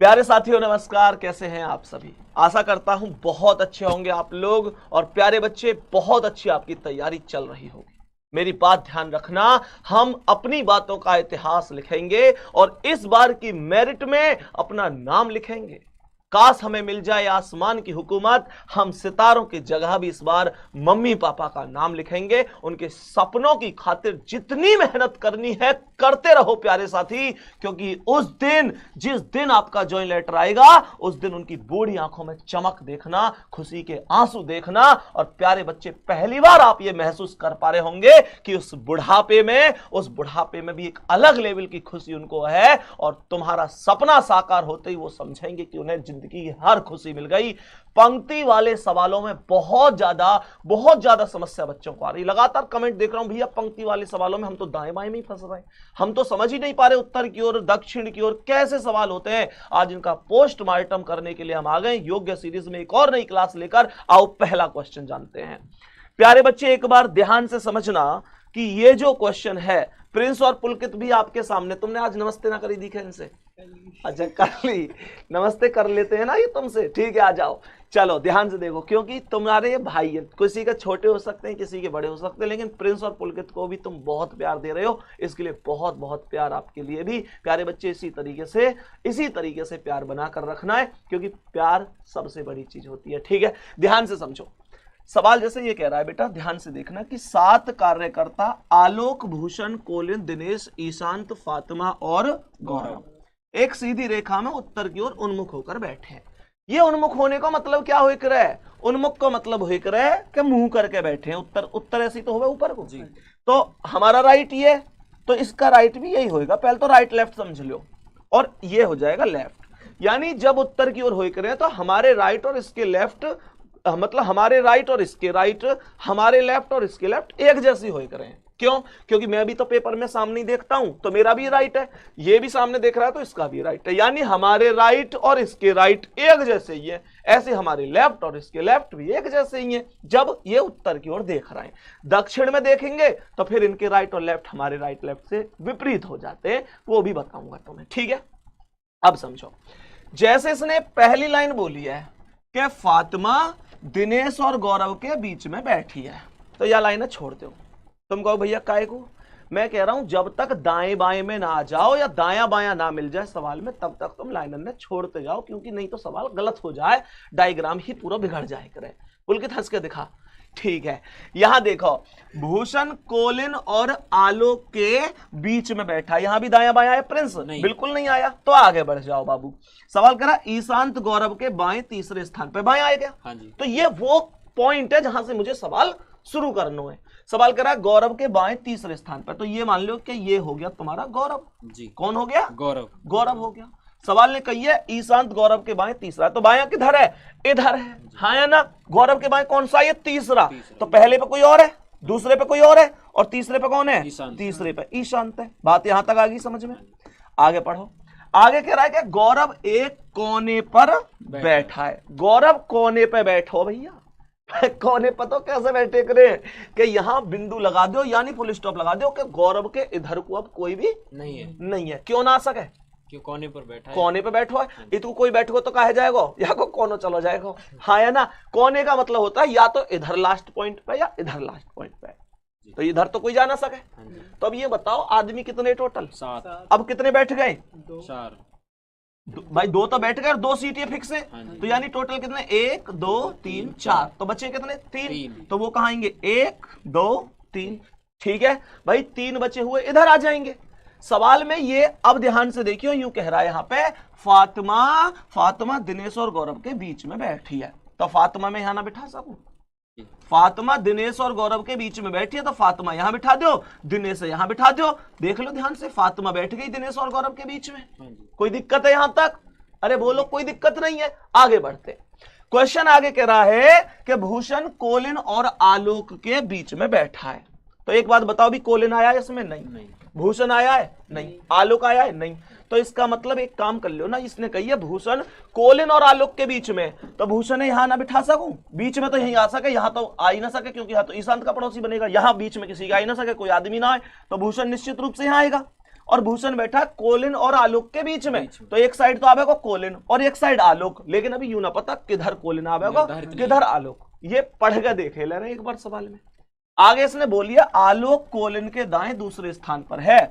प्यारे साथियों नमस्कार, कैसे हैं आप सभी। आशा करता हूं बहुत अच्छे होंगे आप लोग और प्यारे बच्चे बहुत अच्छी आपकी तैयारी चल रही होगी। मेरी बात ध्यान रखना, हम अपनी बातों का इतिहास लिखेंगे और इस बार की मेरिट में अपना नाम लिखेंगे। काश हमें मिल जाए आसमान की हुकूमत, हम सितारों की जगह भी इस बार मम्मी पापा का नाम लिखेंगे। उनके सपनों की खातिर जितनी मेहनत करनी है करते रहो प्यारे साथी, क्योंकि उस दिन जिस दिन आपका जॉइन लेटर आएगा उस दिन उनकी बूढ़ी आंखों में चमक देखना, खुशी के आंसू देखना। और प्यारे बच्चे पहली बार आप ये महसूस कर पा रहे होंगे कि उस बुढ़ापे में भी एक अलग लेवल की खुशी उनको है और तुम्हारा सपना साकार होते ही वो समझेंगे कि उन्हें जिंदगी की हर खुशी मिल गई। पंक्ति वाले सवालों में बहुत ज्यादा समस्या बच्चों को आ रही। लगातार कमेंट देख रहा हूं, भैया पंक्ति वाले सवालों में हम तो दाएं बाएं में ही फंस रहे हैं, हम तो समझ ही नहीं पा रहे उत्तर की ओर दक्षिण की ओर कैसे सवाल होते हैं। आज इनका पोस्टमार्टम करने के लिए हम आ गए योग्य सीरीज में एक और नई क्लास लेकर। आओ पहला क्वेश्चन जानते हैं। प्यारे बच्चे एक बार ध्यान से समझना कि ये जो क्वेश्चन है, प्रिंस और पुलकित भी आपके सामने। तुमने आज नमस्ते ना करी दिखे इनसे? अच्छा कर ली, नमस्ते कर लेते हैं ना ये तुमसे, ठीक है आ जाओ। चलो ध्यान से देखो, क्योंकि तुम्हारे भाई हैं, किसी के छोटे हो सकते हैं किसी के बड़े हो सकते हैं, लेकिन प्रिंस और पुलकित को भी तुम बहुत प्यार दे रहे हो, इसके लिए बहुत बहुत प्यार आपके लिए भी। प्यारे बच्चे इसी तरीके से प्यार बनाकर रखना है, क्योंकि प्यार सबसे बड़ी चीज होती है। ठीक है, ध्यान से समझो। सवाल जैसे ये कह रहा है, बेटा ध्यान से देखना कि 7 कार्यकर्ता आलोक, भूषण, कोलिन, दिनेश, ईशांत, फातिमा और गौरव एक सीधी रेखा में उत्तर की ओर उन्मुख होकर बैठे हैं। ये उन्मुख होने का मतलब क्या हो रहा है? उन्मुख का मतलब हो रहा है कि मुंह करके बैठे हैं। उत्तर ऐसी तो होगा ऊपर को जी। तो हमारा राइट ये, तो इसका राइट भी यही होगा। पहले तो राइट लेफ्ट समझ लो और ये हो जाएगा लेफ्ट। यानी जब उत्तर की ओर हो रहे हैं तो हमारे राइट और इसके लेफ्ट, मतलब हमारे राइट और इसके राइट, हमारे लेफ्ट और इसके लेफ्ट एक जैसी हो रहे हैं। क्यों? क्योंकि मैं भी तो पेपर में सामने ही देखता हूं, तो मेरा भी राइट है, ये भी सामने देख रहा है तो इसका भी राइट है। यानी हमारे राइट और इसके राइट एक जैसे ही है, ऐसे हमारे लेफ्ट और इसके लेफ्ट भी एक जैसे ही है जब ये उत्तर की ओर देख रहे हैं। दक्षिण में देखेंगे तो फिर इनके राइट और लेफ्ट हमारे राइट लेफ्ट से विपरीत हो जाते हैं, वो भी बताऊंगा तुम्हें। ठीक है, अब समझो। जैसे इसने पहली लाइन बोली है कि फातिमा दिनेश और गौरव के बीच में बैठी है, तो यह लाइन छोड़ दो। तुम कहो भैया काहे को? मैं कह रहा हूं जब तक दाएं बाएं में ना आ जाओ या दाया बाया ना मिल जाए सवाल में, तब तक तुम लाइन ने छोड़ते जाओ, क्योंकि नहीं तो सवाल गलत हो जाए, डायग्राम ही पूरा बिगड़ जाए करे। पुलकित हंस के दिखा। ठीक है, यहां देखो, भूषण कोलिन और आलोक के बीच में बैठा। यहां भी दाया बाया है प्रिंस? बिल्कुल नहीं आया, तो आगे बढ़ जाओ बाबू। सवाल करा ईशांत गौरव के बाएं तीसरे स्थान पे, बाएं आया क्या? हाँ जी। तो ये वो पॉइंट है जहां से मुझे सवाल शुरू करना है। सवाल करा गौरव के बाएं तीसरे स्थान पर, तो ये मान लो कि ये हो गया तुम्हारा गौरव जी। कौन हो गया? गौरव हो गया। सवाल ने कही है ईशांत गौरव के बाएं तीसरा, तो बाएं किधर है? इधर है, हाँ या ना? गौरव के बाएं कौन सा? ये तीसरा। तो पहले पे कोई और है, दूसरे पे कोई और है और तीसरे पे कौन है? तीसरे पे ईशांत है। बात यहां तक आ गई समझ में? आगे पढ़ो। आगे कह रहा है कि गौरव एक कोने पर बैठा है। गौरव कोने पे बैठो भैया। कोने पर तो कैसे बैठे करे कि यहां बिंदु लगा दो, यानी फुल स्टॉप लगा दो कि गौरव के इधर को अब कोई भी नहीं है। क्यों ना आ सके? क्यों? कोने पर बैठा है। कोने पे बैठो है, इतको कोई बैठो तो कहा जाएगा या को कोनो चलो जाएगा, हाँ या ना? कोने का मतलब होता है या तो इधर लास्ट पॉइंट पे या इधर लास्ट पॉइंट पे, तो इधर तो कोई जा ना सके। तो अब ये बताओ आदमी कितने टोटल? 7। अब कितने बैठ गए? 4 भाई 2 तो बैठ गए और 2 सीटें फिक्स है, तो यानी टोटल कितने? 1 2 3 4, तो बचे कितने? 3। तो वो कहाँ आएंगे? 1 2 3। ठीक है भाई, 3 बचे हुए इधर आ जाएंगे। सवाल में ये अब ध्यान से देखियो, यूं कह रहा है यहां पे फातिमा दिनेश और गौरव के बीच में बैठी है, तो फातिमा में यहां ना बिठा सकूं? फातिमा दिनेश और गौरव के बीच में बैठी है, तो फातिमा यहां बिठा दो, दिनेश यहां बिठा दो। देख लो ध्यान से, फातिमा बैठ गई दिनेश और गौरव के बीच में। कोई दिक्कत है यहां तक? अरे बोलो कोई दिक्कत नहीं है। आगे बढ़ते। क्वेश्चन आगे कह रहा है कि भूषण कोलिन और आलोक के बीच में बैठा है। तो एक बात बताओ, भी कोलिन आया है इसमें? नहीं। भूषण आया है? नहीं। आलोक आया है? नहीं। तो इसका मतलब एक काम कर लो ना, इसने कही है भूषण कोलिन और आलोक के बीच में, तो भूषण यहां ना बिठा सकूं? बीच में तो यहीं आ सके, यहां तो आ ही ना सके, क्योंकि यहां तो ईशांत का पड़ोसी बनेगा, यहां बीच में किसी का आ ही ना सके, कोई आदमी ना आए, तो भूषण निश्चित रूप से यहां आएगा। और भूषण बैठा है कोलिन और आलोक के बीच में। तो एक साइड तो आवेगा कोलिन और एक साइड आलोक, लेकिन अभी यूं ना पता किधर कोलिन आवेगा किधर आलोक। ये पढ़ के देखे ले रहे एक बार सवाल में। आगे इसने बोलिए आलोक कोलिन के दाएं दूसरे स्थान पर है।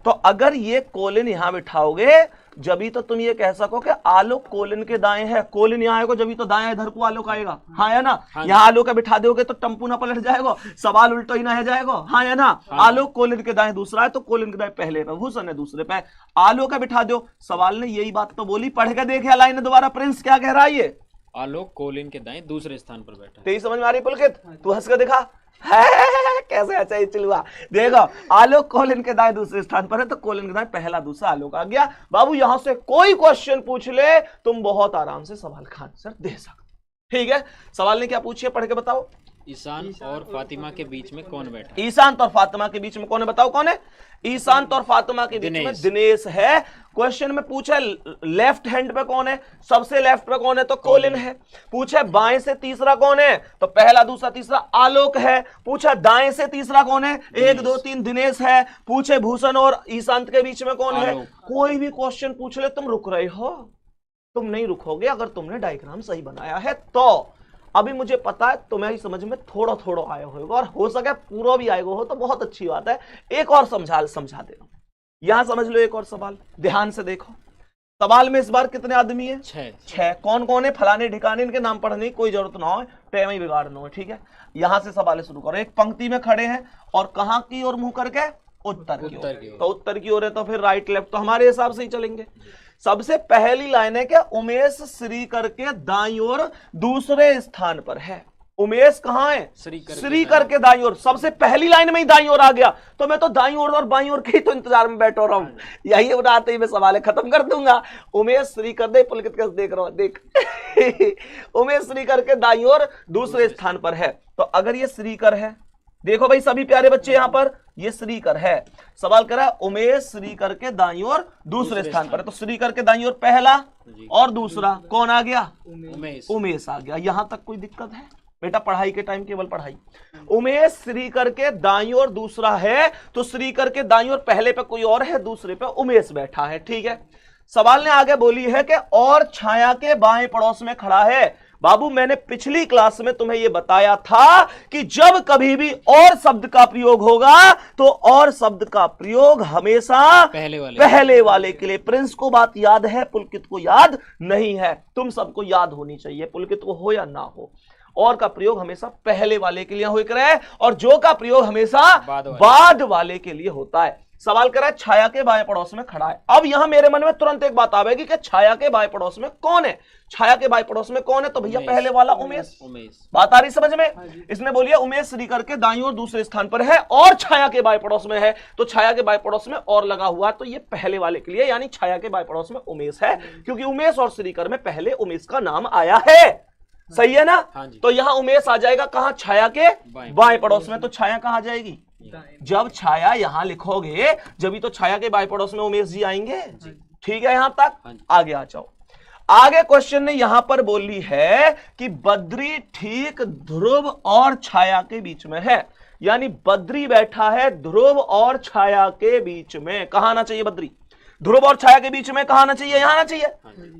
तो अगर ये कोलिन यहां बिठाओगे जभी तो तुम ये कह सको कि आलोक कोलिन के दाएं है। कोलिन यहां आएगा जभी तो दाएं इधर को आलोक आएगा, हाँ है ना। यहाँ आलोक बिठा दोगे तो टम्पू ना पलट जाएगा, सवाल उल्टा ही ना है जाएगा, हाँ है ना। आलोक कोलिन के दाएं दूसरा है तो कोलिन के दाएं पहले पे, भूषण है दूसरे पे, आलोक का बिठा दो। सवाल ने यही बात तो बोली, पढ़ के देखे लाइन दोबारा प्रिंस क्या कह रहा है ये। आलोक कोलिन के दाएं दूसरे स्थान पर बैठा है। तेरी समझ में आ रही पुलकित? तू हंस के दिखा है कैसे अच्छा ही चिलवा। देखो आलोक कोलिन के दाएं दूसरे स्थान पर है तो कोलिन के दाएं पहला दूसरा आलोक आ गया। बाबू यहां से कोई क्वेश्चन पूछ ले तुम बहुत आराम से सवाल का आंसर दे सकते। ठीक है, सवाल ने क्या पूछिए पढ़ के बताओ। ईशान और फातिमा के बीच में कौन बैठा है? ईशांत और फातिमा के बीच में कौन है बताओ कौन है? ईशांत और फातिमा के बीच में दिनेश है। क्वेश्चन में पूछा लेफ्ट हैंड पे कौन है, सबसे लेफ्ट पे कौन है तो कोलिन है। पूछा बाएं से तीसरा कौन है तो पहला दूसरा तीसरा आलोक है। पूछा दाएं से तीसरा कौन है, 1 2 3 दिनेश है। पूछे भूषण और ईशांत के बीच में कौन है। कोई भी क्वेश्चन पूछ ले तुम रुक रहे हो, तुम नहीं रुकोगे अगर तुमने डायग्राम सही बनाया है तो। अभी मुझे पता है तुम्हें समझ में थोड़ा थोड़ा आया होगा और हो सके पूरा भी आएगा हो तो बहुत अच्छी बात है। एक और समझा दे रहा हूं, यहां समझ लो एक और सवाल, ध्यान से देखो। सवाल में इस बार कितने आदमी है? 6। कौन कौन है? फलाने ठिकाने, इनके नाम पढ़ने की कोई जरूरत ना हो, टाइम ही बिगाड़ना हो। ठीक है, यहां से सवाल शुरू करो। एक पंक्ति में खड़े हैं और कहां की ओर मुंह करके? उत्तर की ओर। तो उत्तर की ओर है तो फिर राइट लेफ्ट तो हमारे हिसाब से ही चलेंगे। सबसे पहली लाइन है क्या? उमेश श्री करके दाईं ओर दूसरे स्थान पर है। उमेश कहां है? श्री करके दाईं ओर। सबसे पहली लाइन में ही दाईं ओर आ गया तो मैं तो दाईं ओर और बाईं ओर के तो इंतजार में बैठो रहा हूं। यही उड़ाते ही मैं सवाल खत्म कर दूंगा। उमेश श्री कर दे, पुलकित कैसे देख रहा हूं देख उमेश श्री करके दाईं ओर दूसरे स्थान पर है। तो अगर ये श्रीकर है, देखो भाई सभी प्यारे बच्चे यहां पर, ये श्रीकर है। सवाल करा उमेश श्रीकर के दाईं ओर दूसरे स्थान पर है तो श्रीकर के दाईं ओर पहला और दूसरा कौन आ गया? उमेश आ गया। यहां तक कोई दिक्कत है बेटा? पढ़ाई के टाइम केवल पढ़ाई। उमेश श्रीकर के दाईं ओर दूसरा है तो श्रीकर के दाईं ओर पहले पे कोई और है, दूसरे पे उमेश बैठा है। ठीक है, सवाल ने आगे बोली है कि और छाया के बाएं पड़ोस में खड़ा है। बाबू मैंने पिछली क्लास में तुम्हें यह बताया था कि जब कभी भी और शब्द का प्रयोग होगा तो और शब्द का प्रयोग हमेशा पहले वाले के लिए। प्रिंस को बात याद है, पुलकित को याद नहीं है। तुम सबको याद होनी चाहिए, पुलकित को हो या ना हो। और का प्रयोग हमेशा पहले वाले के लिए हो रहा और जो का प्रयोग हमेशा बाद वाले के लिए होता है। सवाल करा छाया के बाएं पड़ोस में खड़ा है। अब यहां मेरे मन में तुरंत एक बात आवेगी कि छाया के बाएं पड़ोस में कौन है? छाया के बाएं पड़ोस में कौन है? तो भैया पहले वाला उमेश। बात आ रही समझ में? इसने बोलिए उमेश श्री करके दाईं ओर दूसरे स्थान पर है और छाया के बाएं पड़ोस में है तो छाया के बाएं पड़ोस में और लगा हुआ तो ये पहले वाले के लिए, यानी छाया के बाएं पड़ोस में उमेश है क्योंकि उमेश और श्रीकर में पहले उमेश का नाम आया है। सही है ना? तो यहां उमेश आ जाएगा कहां? छाया के बाएं पड़ोस में। तो छाया कहां आ जाएगी? जब छाया यहां लिखोगे जब तो छाया के बाएं पड़ोस में उमेश जी आएंगे। ठीक है, यहां तक आगे आ जाओ। आगे क्वेश्चन ने यहां पर बोली है कि बद्री ठीक ध्रुव और छाया के बीच में है, यानी बद्री बैठा है ध्रुव और छाया के बीच में। कहां आना चाहिए बद्री? ध्रुव और छाया के बीच में कहां आना चाहिए? यहां आना चाहिए।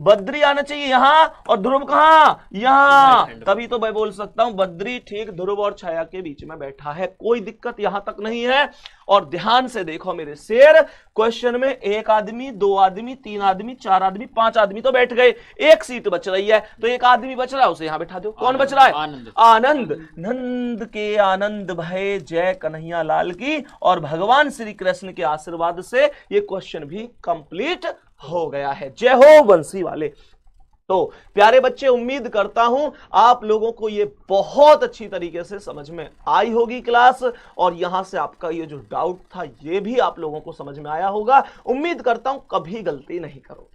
बद्री आना चाहिए यहां और ध्रुव कहां? यहां। तभी तो मैं बोल सकता हूं बद्री ठीक ध्रुव और छाया के बीच में बैठा है। कोई दिक्कत यहां तक नहीं है। और ध्यान से देखो मेरे शेर, क्वेश्चन में 1 आदमी 2 आदमी 3 आदमी 4 आदमी 5 आदमी तो बैठ गए, 1 सीट बच रही है तो 1 आदमी बच रहा है, उसे यहां बैठा दो। कौन बच रहा है? आनंद। नंद के आनंद भय जय कन्हैया लाल की। और भगवान श्री कृष्ण के आशीर्वाद से ये क्वेश्चन भी कंप्लीट हो गया है। जय हो बंसी वाले। तो प्यारे बच्चे, उम्मीद करता हूं आप लोगों को ये बहुत अच्छी तरीके से समझ में आई होगी क्लास और यहां से आपका ये जो डाउट था ये भी आप लोगों को समझ में आया होगा। उम्मीद करता हूं कभी गलती नहीं करोगे।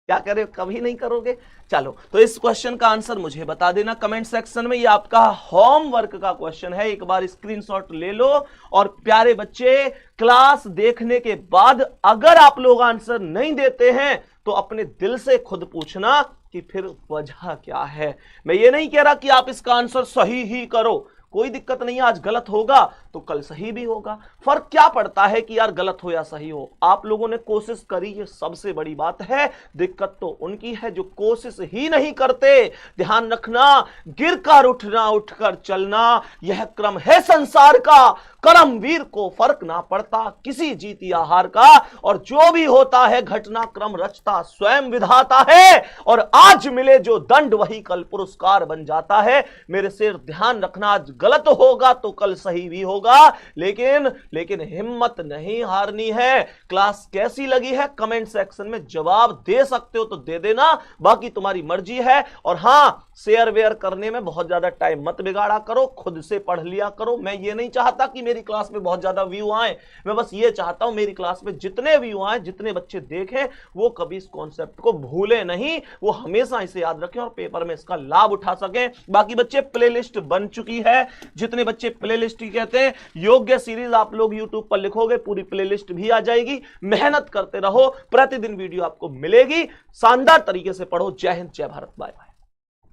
क्या करे? कभी नहीं करोगे। चलो, तो इस क्वेश्चन का आंसर मुझे बता देना कमेंट सेक्शन में। ये आपका होमवर्क का क्वेश्चन है, एक बार स्क्रीनशॉट ले लो। और प्यारे बच्चे, क्लास देखने के बाद अगर आप लोग आंसर नहीं देते हैं तो अपने दिल से खुद पूछना कि फिर वजह क्या है। मैं ये नहीं कह रहा कि आप इसका आंसर सही ही करो, कोई दिक्कत नहीं है। आज गलत होगा तो कल सही भी होगा। फर्क क्या पड़ता है कि यार गलत हो या सही हो, आप लोगों ने कोशिश करी, ये सबसे बड़ी बात है। दिक्कत तो उनकी है जो कोशिश ही नहीं करते। ध्यान रखना, गिरकर उठना, उठकर चलना, यह क्रम है संसार का। कर्मवीर को फर्क ना पड़ता किसी जीत या हार का, और जो भी होता है घटनाक्रम रचता स्वयं विधाता है। और आज मिले जो दंड वही कल पुरस्कार बन जाता है। मेरे शेर ध्यान रखना, आज गलत होगा तो कल सही भी होगा, लेकिन हिम्मत नहीं हारनी है। क्लास कैसी लगी है कमेंट सेक्शन में जवाब दे सकते हो तो दे देना, बाकी तुम्हारी मर्जी है। और हां, शेयर वेयर करने में बहुत ज्यादा टाइम मत बिगाड़ा करो, खुद से पढ़ लिया करो। मैं ये नहीं चाहता कि मेरी क्लास में बहुत ज्यादा व्यू आए, मैं बस ये चाहता हूं मेरी क्लास में जितने व्यू आए, जितने बच्चे देखें, वो कभी इस कॉन्सेप्ट को भूले नहीं, वो हमेशा इसे याद रखें और पेपर में इसका लाभ उठा सकें। बाकी बच्चे प्लेलिस्ट बन चुकी है, जितने बच्चे प्लेलिस्ट ही कहते हैं, योग्य सीरीज आप लोग यूट्यूब पर लिखोगे पूरी प्लेलिस्ट भी आ जाएगी। मेहनत करते रहो, प्रतिदिन वीडियो आपको मिलेगी। शानदार तरीके से पढ़ो। जय हिंद, जय भारत, बाय बाय।